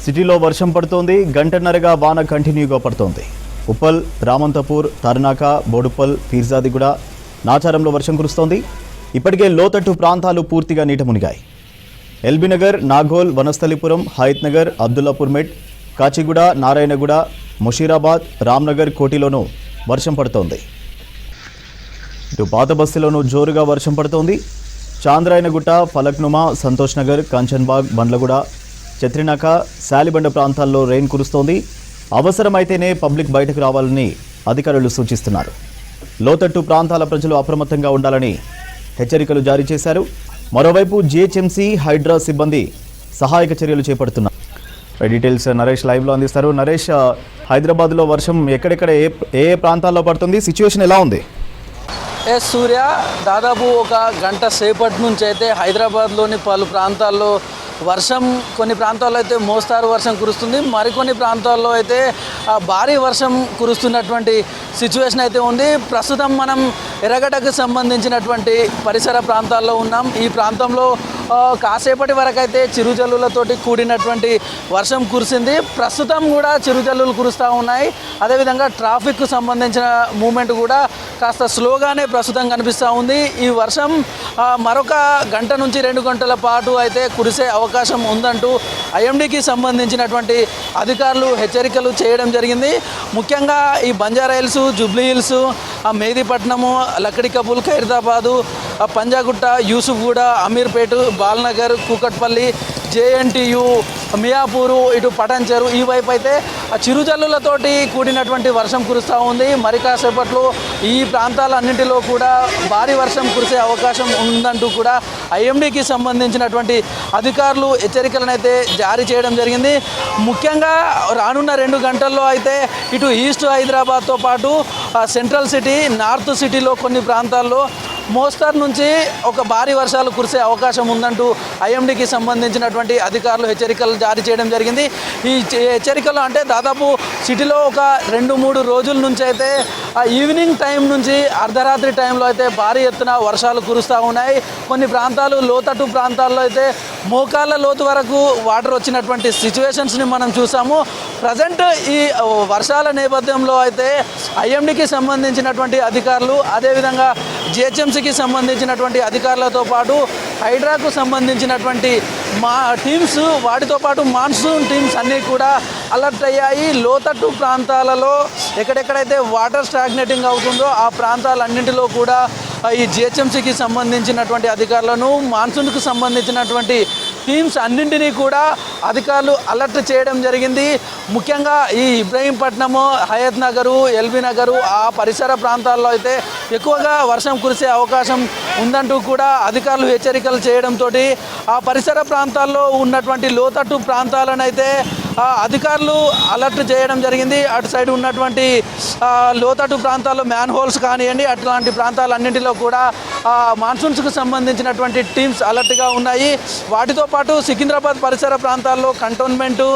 సిటీలో వర్షం పడుతోంది. గంటన్నరగా వాన కంటిన్యూగా పడుతోంది. ఉప్పల్, రామంతపూర్, తర్నాక, బోడుప్పల్, పీర్జాదిగూడ, నాచారంలో వర్షం కురుస్తోంది. ఇప్పటికే లోతట్టు ప్రాంతాలు పూర్తిగా నీట మునిగాయి. ఎల్బీనగర్, నాగోల్, వనస్థలిపురం, హయత్ నగర్, అబ్దుల్లాపూర్ మెట్, కాచిగూడ, నారాయణగూడ, ముషీరాబాద్, రామ్నగర్, కోటిలోనూ వర్షం పడుతోంది. ఇటు పాత బస్తీలోనూ జోరుగా వర్షం పడుతోంది. చాంద్రాయనగుట్ట, ఫలక్నుమా, సంతోష్ నగర్, కాంచన్బాగ్, బండ్లగూడ, చత్రినాక, శాలిబండ ప్రాంతాల్లో రెయిన్ కురుస్తోంది. అవసరమైతేనే పబ్లిక్ బయటకు రావాలని అధికారులు సూచిస్తున్నారు. లోతట్టు ప్రాంతాల ప్రజలు అప్రమత్తంగా ఉండాలని హెచ్చరికలు జారీ చేశారు. మరోవైపు జీహెచ్ఎంసీ, హైడ్రా సిబ్బంది సహాయక చర్యలు చేపడుతున్నారు. డీటెయిల్స్ నరేష్ లైవ్లో అందిస్తారు. నరేష్, హైదరాబాద్లో వర్షం ఎక్కడెక్కడ ఏ ప్రాంతాల్లో పడుతుంది? సిచ్యువేషన్ ఎలా ఉంది? సూర్య, దాదాపు ఒక గంట సేపటి నుంచి అయితే హైదరాబాద్లోని పలు ప్రాంతాల్లో వర్షం, కొన్ని ప్రాంతాల్లో అయితే మోస్తారు వర్షం కురుస్తుంది, మరికొన్ని ప్రాంతాల్లో అయితే భారీ వర్షం కురుస్తున్నటువంటి సిచ్యువేషన్ అయితే ఉంది. ప్రస్తుతం మనం ఎర్రగడ్డకు సంబంధించినటువంటి పరిసర ప్రాంతాల్లో ఉన్నాం. ఈ ప్రాంతంలో కాసేపటి వరకు అయితే చిరుజల్లులతోటి కూడినటువంటి వర్షం కురిసింది. ప్రస్తుతం కూడా చిరుజల్లులు కురుస్తూ ఉన్నాయి. అదేవిధంగా ట్రాఫిక్కు సంబంధించిన మూమెంట్ కూడా కాస్త స్లోగానే ప్రస్తుతం కనిపిస్తూ ఉంది. ఈ వర్షం మరొక గంట నుంచి 2 గంటల పాటు అయితే కురిసే అవకాశం ఉందంటూ ఐఎండీకి సంబంధించినటువంటి అధికారులు హెచ్చరికలు చేయడం జరిగింది. ముఖ్యంగా ఈ బంజారాహిల్స్, జూబ్లీ హిల్స్, మెహదీపట్నము, లక్కడికపుల్, ఖైరతాబాదు, పంజాగుట్ట, యూసుఫ్గూడ, అమీర్పేట, బాల్నగర్, కూకట్పల్లి, జేఎన్టీయు, మియాపూరు, ఇటు పటంచెరు ఈ వైపు అయితే చిరుజల్లులతోటి కూడినటువంటి వర్షం కురుస్తూ ఉంది. మరి కాసేపట్లో ఈ ప్రాంతాలన్నింటిలో కూడా భారీ వర్షం కురిసే అవకాశం ఉందంటూ కూడా ఐఎండీకి సంబంధించినటువంటి అధికారులు హెచ్చరికలను అయితే జారీ చేయడం జరిగింది. ముఖ్యంగా రానున్న 2 గంటల్లో అయితే ఇటు ఈస్ట్ హైదరాబాద్తో పాటు సెంట్రల్ సిటీ, నార్త్ సిటీలో కొన్ని ప్రాంతాల్లో మోస్తరు నుంచి ఒక భారీ వర్షాలు కురిసే అవకాశం ఉందంటూ ఐఎండీకి సంబంధించినటువంటి అధికారులు హెచ్చరికలు జారీ చేయడం జరిగింది. ఈ హెచ్చరికలు అంటే దాదాపు సిటీలో ఒక 2-3 రోజుల నుంచి అయితే ఈవినింగ్ టైం నుంచి అర్ధరాత్రి టైంలో అయితే భారీ ఎత్తున వర్షాలు కురుస్తూ ఉన్నాయి. కొన్ని ప్రాంతాలు, లోతట్టు ప్రాంతాల్లో అయితే మోకాళ్ళ లోతు వరకు వాటర్ వచ్చినటువంటి సిచ్యువేషన్స్ని మనం చూసాము. ప్రజెంట్ ఈ వర్షాల నేపథ్యంలో అయితే ఐఎండీకి సంబంధించినటువంటి అధికారులు, అదేవిధంగా జిహెచ్ఎంసీకి సంబంధించినటువంటి అధికారులతో పాటు హైడ్రాకు సంబంధించినటువంటి టీమ్స్, వాటితో పాటు మాన్సూన్ టీమ్స్ అన్నీ కూడా అలర్ట్ అయ్యాయి. లోతట్టు ప్రాంతాలలో ఎక్కడెక్కడైతే వాటర్ స్టాగ్నేటింగ్ అవుతుందో ఆ ప్రాంతాలన్నింటిలో కూడా ఈ జిహెచ్ఎంసీకి సంబంధించినటువంటి అధికారులను, మాన్సూన్కు సంబంధించినటువంటి టీమ్స్ అన్నింటినీ కూడా అధికారులు అలర్ట్ చేయడం జరిగింది. ముఖ్యంగా ఈ ఇబ్రహీంపట్నము, హయత్ నగరు, ఎల్బీ నగరు ఆ పరిసర ప్రాంతాల్లో అయితే ఎక్కువగా వర్షం కురిసే అవకాశం ఉందంటూ కూడా అధికారులు హెచ్చరికలు చేయడంతో ఆ పరిసర ప్రాంతాల్లో ఉన్నటువంటి లోతట్టు ప్రాంతాలను అయితే అధికారులు అలర్ట్ చేయడం జరిగింది. అటు సైడ్ ఉన్నటువంటి లోతట్టు ప్రాంతాల్లో మ్యాన్ హోల్స్ కానివ్వండి, అట్లాంటి ప్రాంతాలన్నింటిలో కూడా మాన్సూన్స్కు సంబంధించినటువంటి టీమ్స్ అలర్ట్గా ఉన్నాయి. వాటితో పాటు సికింద్రాబాద్ పరిసర ప్రాంతాల్లో, కంటోన్మెంటు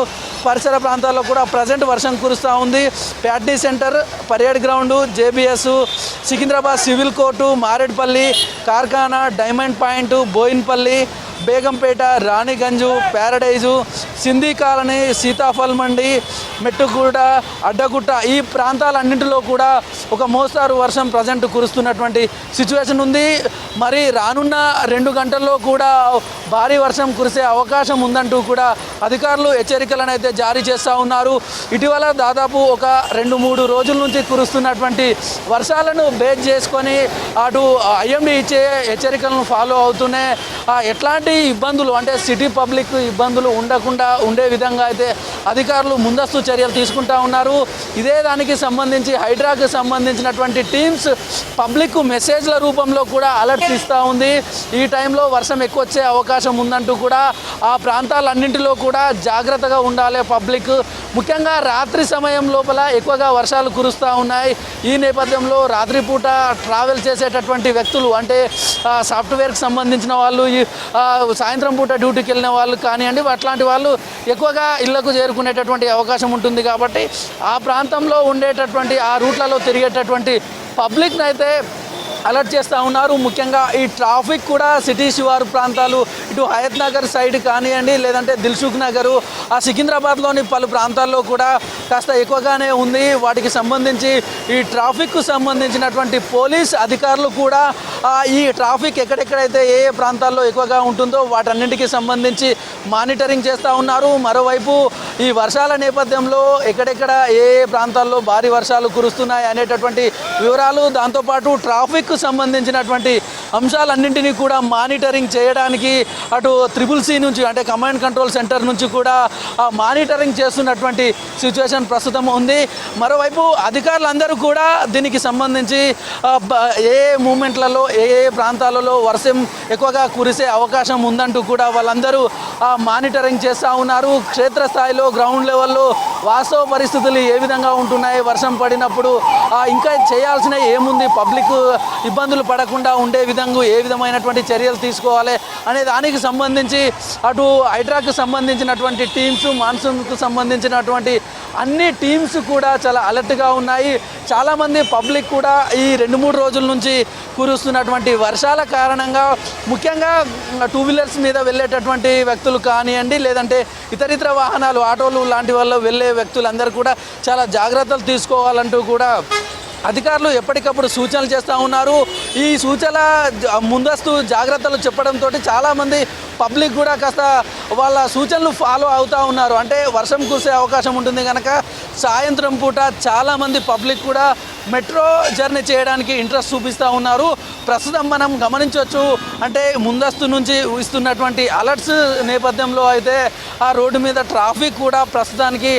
పరిసర ప్రాంతాల్లో కూడా ప్రజెంట్ వర్షం కురుస్తూ ఉంది. Patny Center, Parade Ground, JBS, Secunderabad civil court, Marredpally, Karkhana, Diamond Point, Bowenpally, Begumpet, Ranigunj, Paradise, Sindhi Colony, Sitaphal Mandi, Mettuguda, Addagutta ఈ ప్రాంతాలన్నింటిలో కూడా ఒక మోస్తారు వర్షం ప్రజెంట్ కురుస్తున్నటువంటి సిచ్యువేషన్ ఉంది. మరి రానున్న 2 గంటల్లో కూడా భారీ వర్షం కురిసే అవకాశం ఉందంటూ కూడా అధికారులు హెచ్చరికలను అయితే జారీ చేస్తూ ఉన్నారు. ఇటీవల దాదాపు ఒక 2-3 రోజుల నుంచి కురుస్తున్నటువంటి వర్షాలను బేస్ చేసుకొని అటు ఐఎండీ ఇచ్చే హెచ్చరికలను ఫాలో అవుతూనే ఎట్లాంటి ఇబ్బందులు అంటే సిటీ పబ్లిక్ ఇబ్బందులు ఉండకుండా ఉండే విధంగా అయితే అధికారులు ముందస్తు చర్యలు తీసుకుంటా ఉన్నారు. ఇదే దానికి సంబంధించి హైడ్రాకు సంబంధించినటువంటి టీమ్స్ పబ్లిక్ మెసేజ్ల రూపంలో కూడా అలర్ట్స్ ఇస్తూ ఉంది. ఈ టైంలో వర్షం ఎక్కువ వచ్చే అవకాశం ఉందంటూ కూడా ఆ ప్రాంతాలన్నింటిలో కూడా జాగ్రత్తగా ఉండాలి పబ్లిక్. ముఖ్యంగా రాత్రి సమయం లోపల ఎక్కువగా వర్షాలు కురుస్తూ ఉన్నాయి. ఈ నేపథ్యంలో రాత్రిపూట ట్రావెల్ చేసేటటువంటి వ్యక్తులు అంటే సాఫ్ట్వేర్కి సంబంధించిన వాళ్ళు, సాయంత్రం పూట డ్యూటీకి వెళ్ళిన వాళ్ళు కానివ్వండి, అట్లాంటి వాళ్ళు ఎక్కువగా ఇళ్లకు చేరుకునేటటువంటి అవకాశం ఉంటుంది. కాబట్టి ఆ ప్రాంతంలో ఉండేటటువంటి, ఆ రూట్లలో తిరిగేటటువంటి పబ్లిక్ని అయితే అలర్ట్ చేస్తూ ఉన్నారు. ముఖ్యంగా ఈ ట్రాఫిక్ కూడా సిటీ శివారు ప్రాంతాలు ఇటు హయత్ నగర్ సైడ్ కానివ్వండి, లేదంటే దిల్సుఖ్ నగరు, ఆ సికింద్రాబాద్లోని పలు ప్రాంతాల్లో కూడా కాస్త ఎక్కువగానే ఉంది. వాటికి సంబంధించి ఈ ట్రాఫిక్కు సంబంధించినటువంటి పోలీస్ అధికారులు కూడా ఈ ట్రాఫిక్ ఎక్కడెక్కడైతే ఏ ఏ ప్రాంతాల్లో ఎక్కువగా ఉంటుందో వాటన్నింటికి సంబంధించి మానిటరింగ్ చేస్తూ ఉన్నారు. మరోవైపు ఈ వర్షాల నేపథ్యంలో ఎక్కడెక్కడ ఏ ఏ ప్రాంతాల్లో భారీ వర్షాలు కురుస్తున్నాయి అనేటటువంటి వివరాలు, దాంతోపాటు ట్రాఫిక్ సంబంధించినటువంటి అంశాలన్నింటినీ కూడా మానిటరింగ్ చేయడానికి అటు CCC నుంచి అంటే కమాండ్ కంట్రోల్ సెంటర్ నుంచి కూడా మానిటరింగ్ చేస్తున్నటువంటి సిచ్యువేషన్ ప్రస్తుతం ఉంది. మరోవైపు అధికారులందరూ కూడా దీనికి సంబంధించి ఏ మూమెంట్లలో ఏ ఏ ప్రాంతాలలో వర్షం ఎక్కువగా కురిసే అవకాశం ఉందంటూ కూడా వాళ్ళందరూ మానిటరింగ్ చేస్తూ ఉన్నారు. క్షేత్రస్థాయిలో గ్రౌండ్ లెవెల్లో వాస్తవ పరిస్థితులు ఏ విధంగా ఉంటున్నాయి, వర్షం పడినప్పుడు ఇంకా చేయాల్సిన ఏముంది, పబ్లిక్ ఇబ్బందులు పడకుండా ఉండే విధంగా ఏ విధమైనటువంటి చర్యలు తీసుకోవాలి అనే దానికి సంబంధించి అటు హైడ్రాకు సంబంధించినటువంటి టీమ్స్, మాన్సూన్కు సంబంధించినటువంటి అన్ని టీమ్స్ కూడా చాలా అలర్ట్గా ఉన్నాయి. చాలామంది పబ్లిక్ కూడా ఈ 2-3 రోజుల నుంచి కురుస్తున్నటువంటి వర్షాల కారణంగా ముఖ్యంగా 2 వీలర్స్ మీద వెళ్ళేటటువంటి వ్యక్తులు కానివ్వండి, లేదంటే ఇతరితర వాహనాలు ఆటోలు లాంటి వాళ్ళు వెళ్ళే వ్యక్తులందరూ కూడా చాలా జాగ్రత్తలు తీసుకోవాలంటూ కూడా అధికారులు ఎప్పటికప్పుడు సూచనలు చేస్తూ ఉన్నారు. ఈ సూచనల ముందస్తు జాగ్రత్తలు చెప్పడంతో చాలామంది పబ్లిక్ కూడా కాస్త వాళ్ళ సూచనలు ఫాలో అవుతూ ఉన్నారు. అంటే వర్షం కురిసే అవకాశం ఉంటుంది కనుక సాయంత్రం పూట చాలామంది పబ్లిక్ కూడా మెట్రో జర్నీ చేయడానికి ఇంట్రెస్ట్ చూపిస్తూ ఉన్నారు. ప్రస్తుతం మనం గమనించవచ్చు, అంటే ముందస్తు నుంచి ఇస్తున్నటువంటి అలర్ట్స్ నేపథ్యంలో అయితే ఆ రోడ్డు మీద ట్రాఫిక్ కూడా ప్రస్తుతానికి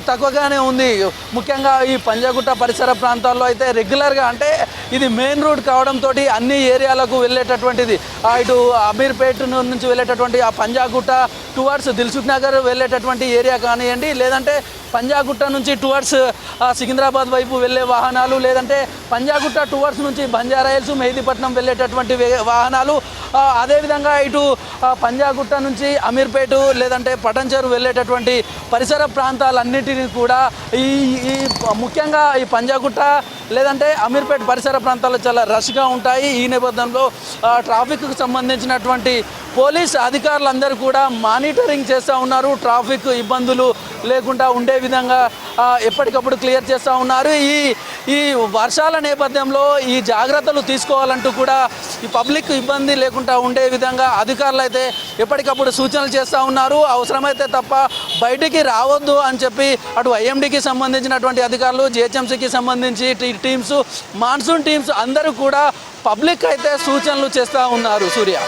తక్కువగానే ఉంది. ముఖ్యంగా ఈ పంజాగుట్ట పరిసర ప్రాంతాల్లో అయితే రెగ్యులర్గా, అంటే ఇది మెయిన్ రోడ్ కావడంతో అన్ని ఏరియాలకు వెళ్ళేటటువంటిది, ఇటు అమీర్పేట్ నుంచి వెళ్ళేటటువంటి ఆ పంజాగుట్ట టువర్డ్స్ దిల్సుఖ్ నగర్ వెళ్ళేటటువంటి ఏరియా కానివ్వండి, లేదంటే పంజాగుట్ట నుంచి టువర్డ్స్ సికింద్రాబాద్ వైపు వెళ్ళే వాహనాలు, లేదంటే పంజాగుట్ట టువర్డ్స్ నుంచి బంజారాహిల్స్, మెహదీపట్నం వెళ్ళేటటువంటి వాహనాలు, అదేవిధంగా ఇటు పంజాగుట్ట నుంచి అమీర్పేట లేదంటే పటంచెరు వెళ్ళేటటువంటి పరిసర ప్రాంతాలన్నింటినీ కూడా ఈ ముఖ్యంగా ఈ పంజాగుట్ట లేదంటే అమీర్పేట పరిసర ప్రాంతాలు చాలా రష్గా ఉంటాయి. ఈ నేపథ్యంలో ట్రాఫిక్కు సంబంధించినటువంటి పోలీస్ అధికారులందరూ కూడా మానిటరింగ్ చేస్తూ ఉన్నారు. ట్రాఫిక్ ఇబ్బందులు లేకుండా ఉండే విధంగా ఎప్పటికప్పుడు క్లియర్ చేస్తూ ఉన్నారు. ఈ వర్షాల నేపథ్యంలో ఈ జాగ్రత్తలు తీసుకోవాలంటూ కూడా ఈ పబ్లిక్ ఇబ్బంది లేకుండా ఉండే విధంగా అధికారులు అయితే ఎప్పటికప్పుడు సూచనలు చేస్తూ ఉన్నారు. అవసరమైతే తప్ప బయటికి రావద్దు అని చెప్పి అటు IMDకి సంబంధించినటువంటి అధికారులు, GHMCకి సంబంధించి టీమ్స్, మాన్సూన్ టీమ్స్ అందరూ కూడా పబ్లిక్ అయితే సూచనలు చేస్తూ ఉన్నారు. సూర్య.